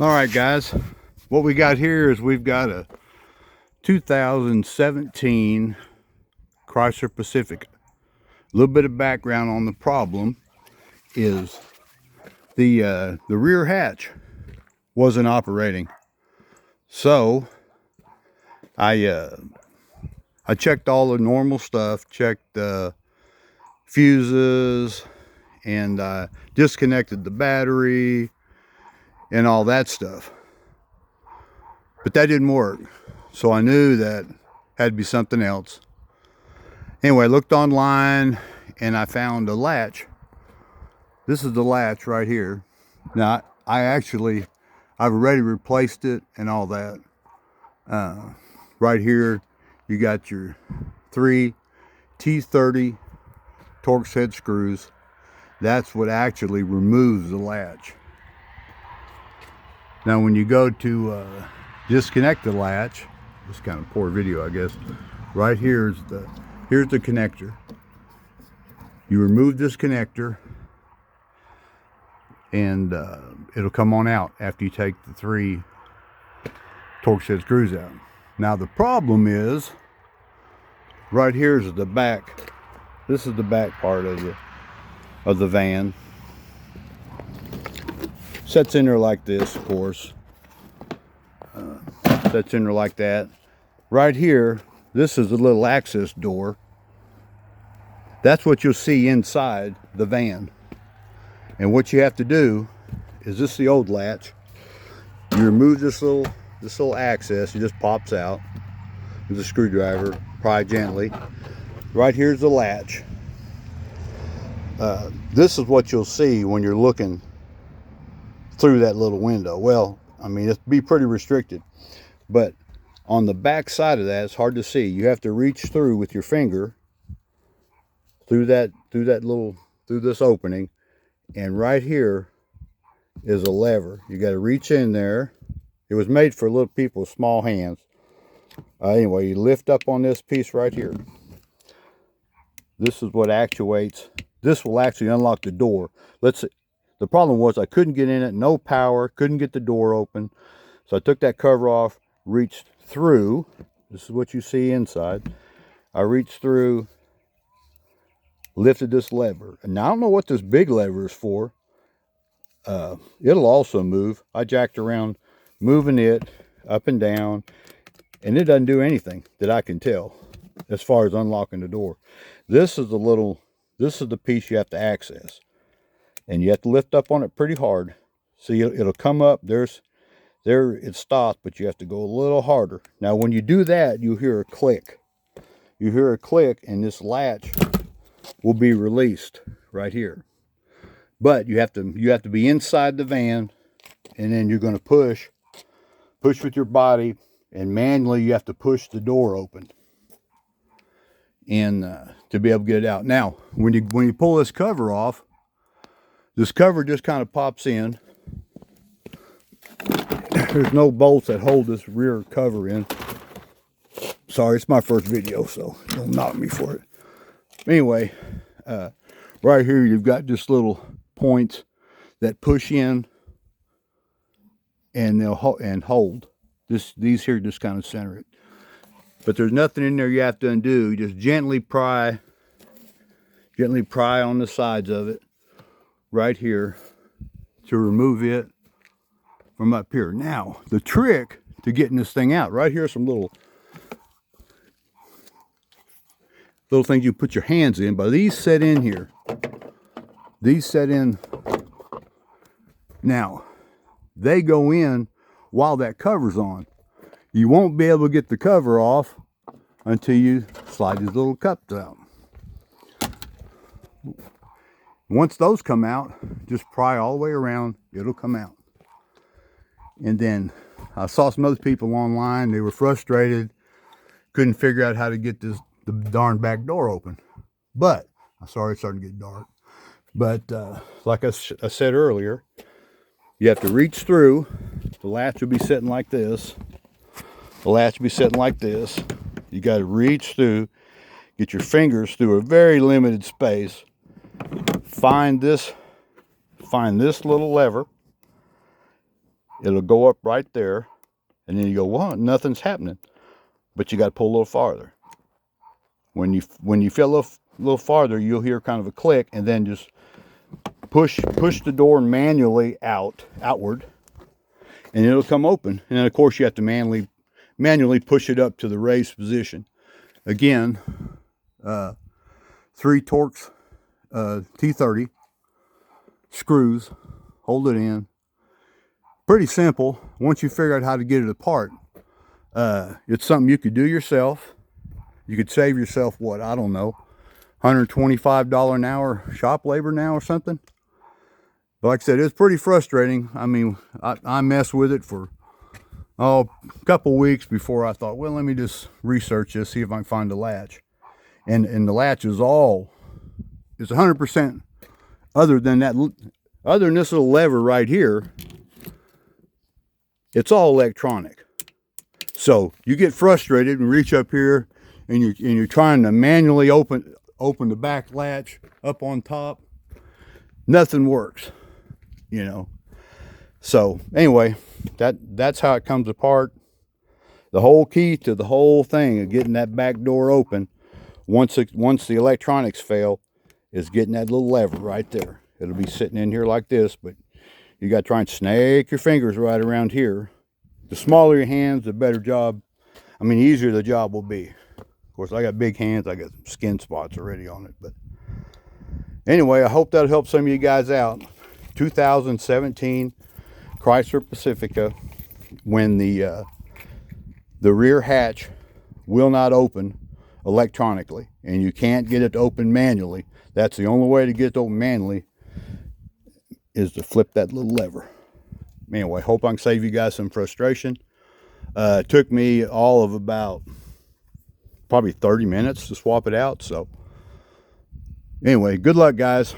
All right, guys, what we got here is we've got a 2017 Chrysler Pacifica. A little bit of background on the problem is the rear hatch wasn't operating. So I checked all the normal stuff, checked fuses, and disconnected the battery and all that stuff. But that didn't work. So I knew that had to be something else. Anyway, I looked online and I found a latch. This is the latch right here. Now, I've already replaced it and all that. Right here, you got your 3 T30 Torx head screws. That's what actually removes the latch. Now, when you go to disconnect the latch, this kind of poor video, I guess. Right here's the connector. You remove this connector, and it'll come on out after you take the 3 Torx head screws out. Now the problem is, right here's the back. This is the back part of the van. Sets in there like this, of course. Sets in there like that. Right here, this is the little access door. That's what you'll see inside the van. And what you have to do is, this is the old latch. You remove this little access, it just pops out with a screwdriver, pry gently. Right here's the latch. This is what you'll see when you're looking through that little window. Well, I mean, it'd be pretty restricted, but on the back side of that, it's hard to see. You have to reach through with your finger through this opening, and right here is a lever. You got to reach in there. It was made for little people with small hands. Anyway, you lift up on this piece right here. This is what actuates. This will actually unlock the door. Let's see. The problem was I couldn't get in it, no power, couldn't get the door open. So I took that cover off, reached through. This is what you see inside. I reached through, lifted this lever. And now I don't know what this big lever is for. It'll also move. I jacked around moving it up and down, and it doesn't do anything that I can tell as far as unlocking the door. This is the piece you have to access. And you have to lift up on it pretty hard. See, it'll come up. There it stops, but you have to go a little harder. Now, when you do that, you hear a click. You hear a click, and this latch will be released right here. But you have to be inside the van, and then you're going to push with your body, and manually you have to push the door open, and to be able to get it out. Now, when you pull this cover off, this cover just kind of pops in. There's no bolts that hold this rear cover in. Sorry, it's my first video, so don't knock me for it. Anyway, right here you've got just little points that push in, and they'll hold. These here just kind of center it. But there's nothing in there you have to undo. You just gently pry on the sides of it right here to remove it from up here. Now, the trick to getting this thing out, right here are some little things you put your hands in, but these set in here. These set in. Now, they go in while that cover's on. You won't be able to get the cover off until you slide these little cups out. Once those come out, just pry all the way around, it'll come out. And then I saw some other people online, they were frustrated, couldn't figure out how to get the darn back door open. But, I'm sorry, it's starting to get dark. But like I said earlier, you have to reach through. The latch will be sitting like this. The latch will be sitting like this. You got to reach through, get your fingers through a very limited space. Find this little lever, It'll go up right there, and then you go, well, nothing's happening. But you got to pull a little farther. When you feel a little farther, you'll hear kind of a click, and then just push the door manually outward, and it'll come open. And then of course you have to manually push it up to the raised position. Again, 3 Torx T30 screws hold it in. Pretty simple once you figure out how to get it apart. It's something you could do yourself. You could save yourself, what, I don't know, $125 an hour shop labor now or something. But like I said, it's pretty frustrating. I mean, I messed with it for a couple weeks before I thought, well, let me just research this, see if I can find the latch. And the latch is 100% other than this little lever right here. It's all electronic. So you get frustrated and reach up here, and you're trying to manually open the back latch up on top. Nothing works, you know. So anyway, that's how it comes apart. The whole key to the whole thing of getting that back door open, once the electronics fail, is getting that little lever right there. It'll be sitting in here like this, but you got to try and snake your fingers right around here. The smaller your hands, the better job. I mean, the easier the job will be. Of course, I got big hands. I got some skin spots already on it. But anyway, I hope that'll help some of you guys out. 2017 Chrysler Pacifica, when the rear hatch will not open electronically, and you can't get it to open manually. That's the only way to get it to open manually, is to flip that little lever. Anyway, hope I can save you guys some frustration. It took me all of about probably 30 minutes to swap it out. So anyway, good luck, guys.